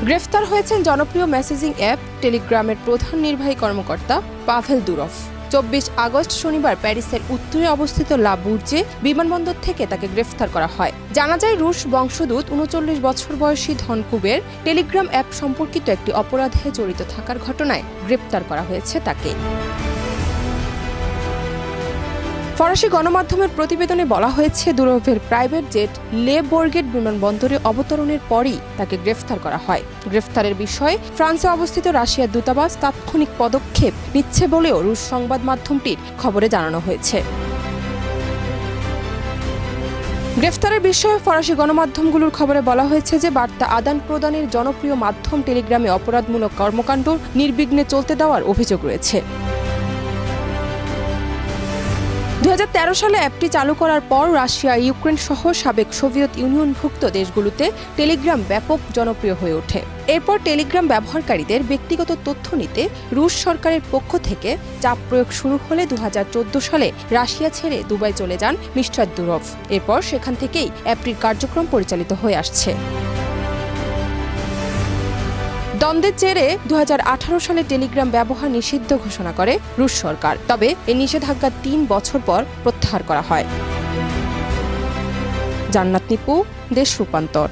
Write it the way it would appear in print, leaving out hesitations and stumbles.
গ্রেফতার হয়েছেন জনপ্রিয় মেসেজিং অ্যাপ টেলিগ্রামের প্রধান নির্বাহী কর্মকর্তা পাভেল দুরভ। 24 আগস্ট শনিবার প্যারিসের উত্তরে অবস্থিত লা বুর্জে বিমানবন্দর থেকে তাকে গ্রেফতার করা হয়। জানা যায় রুশ বংশোদ্ভূত 39 বছর বয়সী ধনকুবের টেলিগ্রাম অ্যাপ সম্পর্কিত একটি অপরাধে জড়িত থাকার ঘটনায় গ্রেফতার করা হয়েছে তাকে। ফরাসি গণমাধ্যমের প্রতিবেদনে বলা হয়েছে দুরভের প্রাইভেট জেট লে বোর্গেট বিমানবন্দরে অবতরণের পরই তাকে গ্রেফতার করা হয়। গ্রেফতারের বিষয়ে ফ্রান্সে অবস্থিত রাশিয়ার দূতাবাস তাৎক্ষণিক পদক্ষেপ নিচ্ছে বলেও রুশ সংবাদ মাধ্যমটির খবরে জানানো হয়েছে। গ্রেফতারের বিষয়ে ফরাসি গণমাধ্যমগুলোর খবরে বলা হয়েছে যে বার্তা আদান প্রদানের জনপ্রিয় মাধ্যম টেলিগ্রামে অপরাধমূলক কর্মকাণ্ড নির্বিঘ্নে চলতে দেওয়ার অভিযোগ রয়েছে। 2013 সালে অ্যাপটি চালু করার পর রাশিয়া, ইউক্রেন সহ সাবেক সোভিয়েত ইউনিয়নভুক্ত দেশগুলোতে টেলিগ্রাম ব্যাপক জনপ্রিয় হয়ে ওঠে। এরপর টেলিগ্রাম ব্যবহারকারীদের ব্যক্তিগত তথ্য নিতে রুশ সরকারের পক্ষ থেকে চাপ প্রয়োগ শুরু হলে 2014 সালে রাশিয়া ছেড়ে দুবাই চলে যান মিস্টার দুরভ। এরপর সেখান থেকেই অ্যাপটির কার্যক্রম পরিচালিত হয়ে আসছে। দ্বন্দ্বের জেরে 2018 সালে টেলিগ্রাম ব্যবহার নিষিদ্ধ ঘোষণা করে রুশ সরকার। তবে এই নিষেধাজ্ঞা 3 বছর পর প্রত্যাহার করা হয়। জান্নাত নিপু, দেশ রূপান্তর।